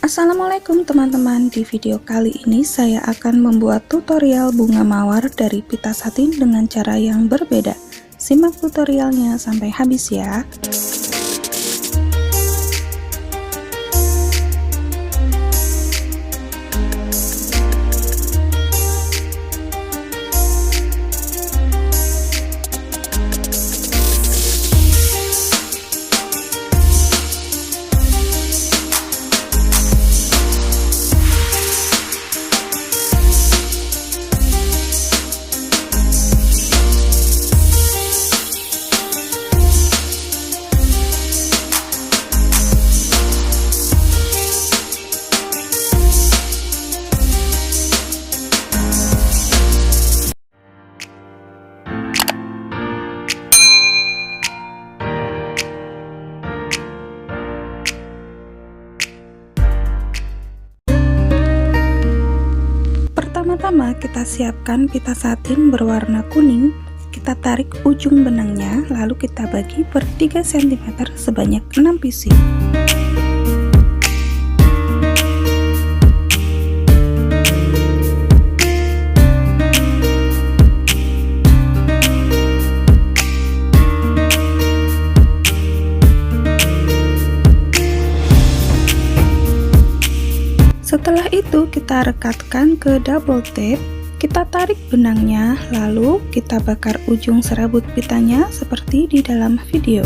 Assalamualaikum teman-teman, di video kali ini saya akan membuat tutorial bunga mawar dari pita satin dengan cara yang berbeda. Simak tutorialnya sampai habis ya. Pertama-tama kita siapkan pita satin berwarna kuning, kita tarik ujung benangnya, lalu kita bagi per 3 cm sebanyak 6 pc. Setelah itu kita rekatkan ke double tape, kita tarik benangnya, lalu kita bakar ujung serabut pitanya seperti di dalam video.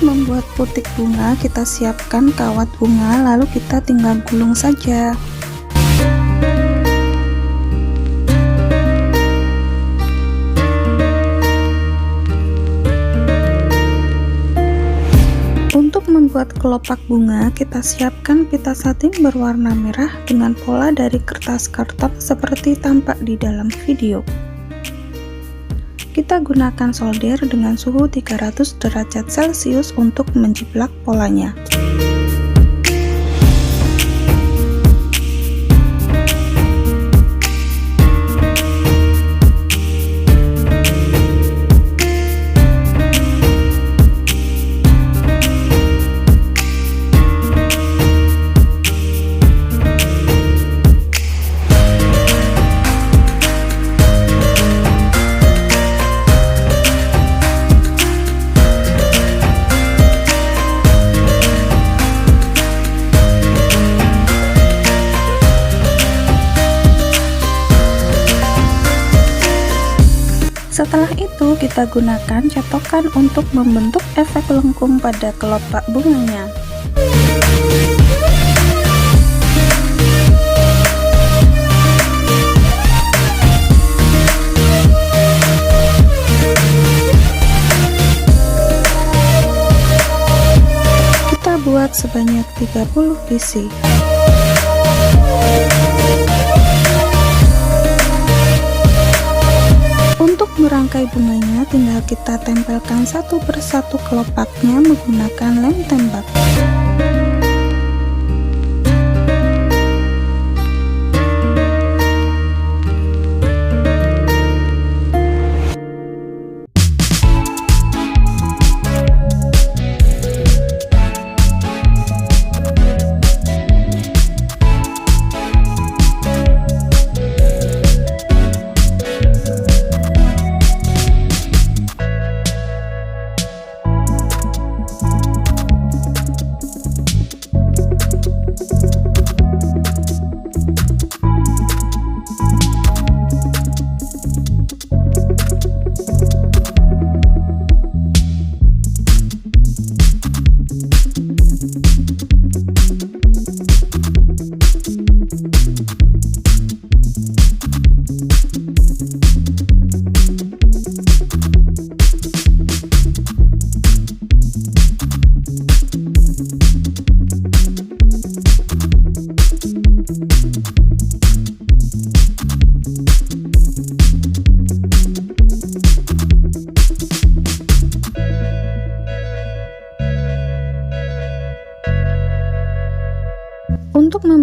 Membuat putik bunga, kita siapkan kawat bunga, lalu kita tinggal gulung saja. Untuk membuat kelopak bunga, kita siapkan pita satin berwarna merah dengan pola dari kertas karton seperti tampak di dalam video. Kita gunakan solder dengan suhu 300 derajat Celcius untuk menjiplak polanya. Setelah itu kita gunakan cetokan untuk membentuk efek lengkung pada kelopak bunganya. Kita buat sebanyak 30 pc. Untuk merangkai bunganya, tinggal kita tempelkan satu persatu kelopaknya menggunakan lem tembak.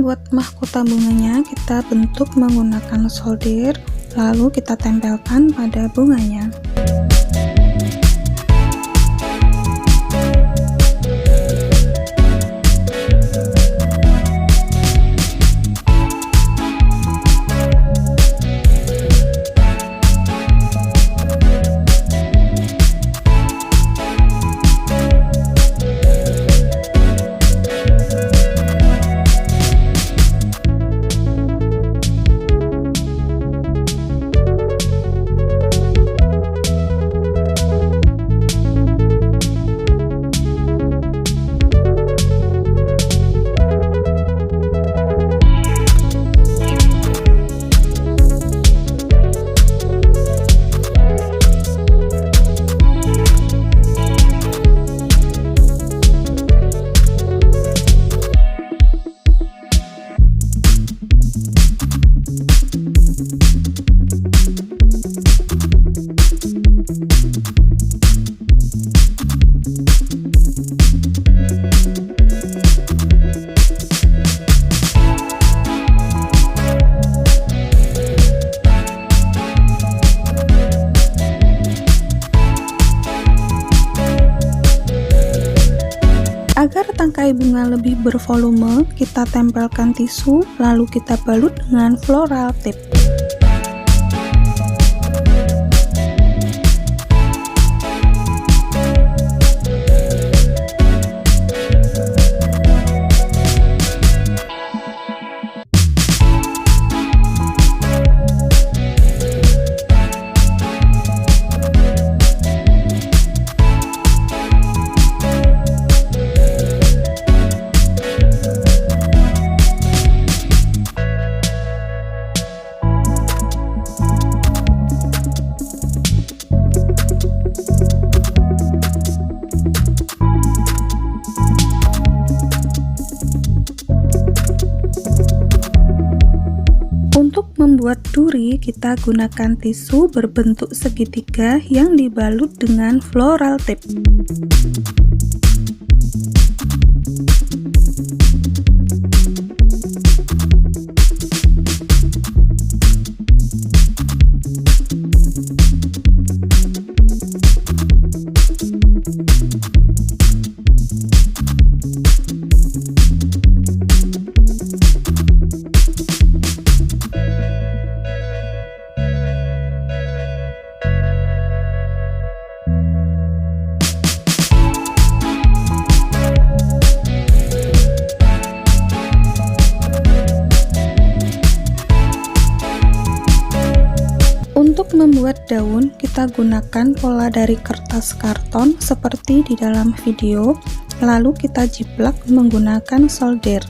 membuat mahkota bunganya, kita bentuk menggunakan solder, lalu kita tempelkan pada bunganya. Agar tangkai bunga lebih bervolume, kita tempelkan tisu, lalu kita balut dengan floral tip. Untuk membuat duri, kita gunakan tisu berbentuk segitiga yang dibalut dengan floral tip. Untuk membuat daun, kita gunakan pola dari kertas karton seperti di dalam video, lalu kita jiplak menggunakan solder.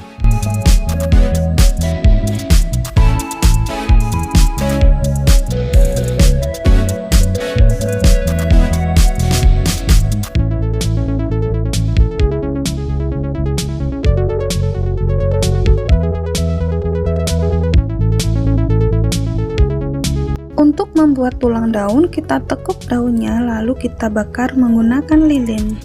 Untuk membuat tulang daun, kita tekuk daunnya lalu kita bakar menggunakan lilin.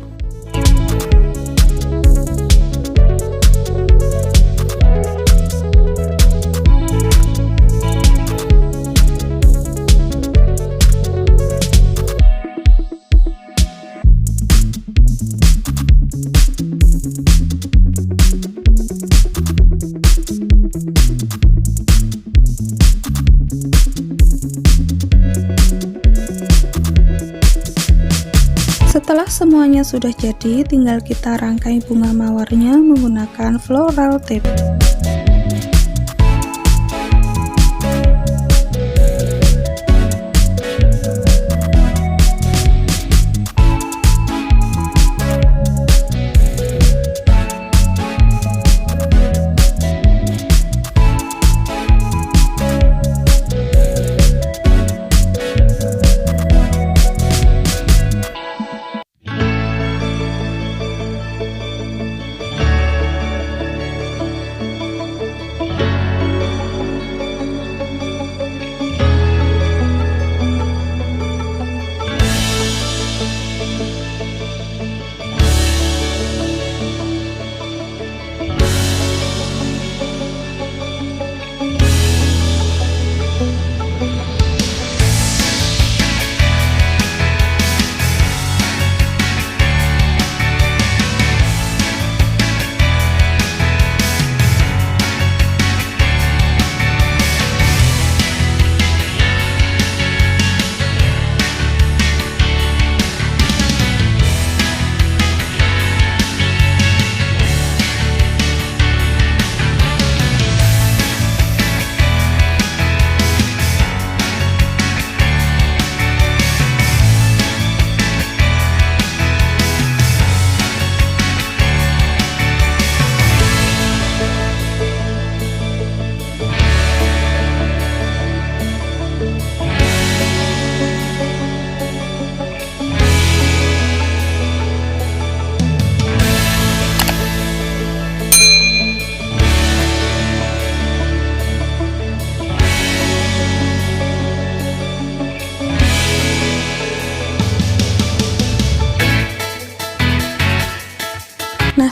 Setelah semuanya sudah jadi, tinggal kita rangkai bunga mawarnya menggunakan floral tip.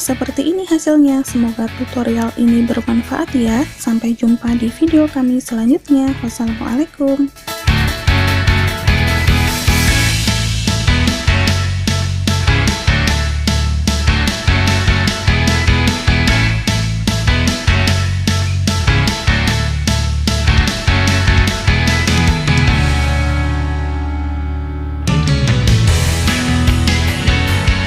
seperti ini hasilnya. Semoga tutorial ini bermanfaat ya. Sampai jumpa di video kami selanjutnya. Wassalamualaikum.